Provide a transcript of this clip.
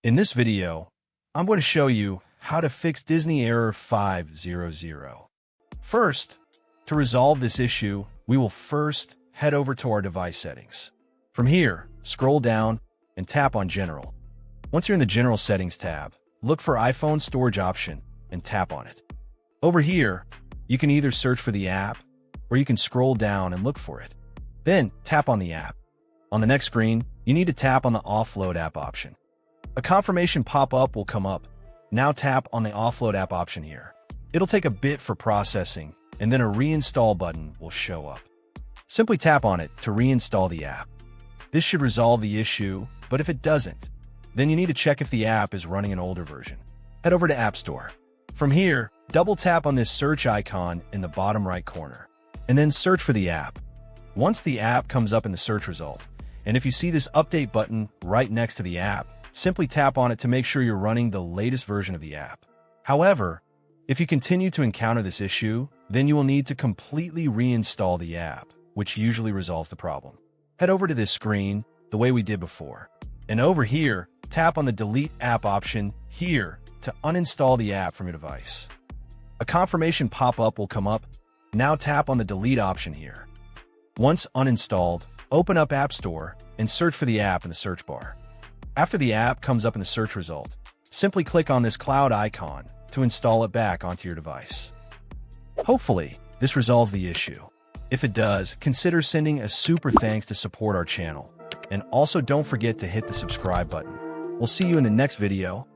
In this video, I'm going to show you how to fix Disney Error 500. First, to resolve this issue, we will first head over to our device settings. From here, scroll down and tap on General. Once you're in the General Settings tab, look for iPhone Storage option and tap on it. Over here, you can either search for the app or you can scroll down and look for it. Then tap on the app. On the next screen, you need to tap on the Offload app option. A confirmation pop-up will come up. Now tap on the Offload app option here. It'll take a bit for processing, and then a reinstall button will show up. Simply tap on it to reinstall the app. This should resolve the issue, but if it doesn't, then you need to check if the app is running an older version. Head over to App Store. From here, double tap on this search icon in the bottom right corner, and then search for the app. Once the app comes up in the search result, and if you see this update button right next to the app, simply tap on it to make sure you're running the latest version of the app. However, if you continue to encounter this issue, then you will need to completely reinstall the app, which usually resolves the problem. Head over to this screen the way we did before, and over here, tap on the Delete App option here to uninstall the app from your device. A confirmation pop-up will come up. Now tap on the Delete option here. Once uninstalled, open up App Store and search for the app in the search bar. After the app comes up in the search result, simply click on this cloud icon to install it back onto your device. Hopefully, this resolves the issue. If it does, consider sending a super thanks to support our channel. And also don't forget to hit the subscribe button. We'll see you in the next video.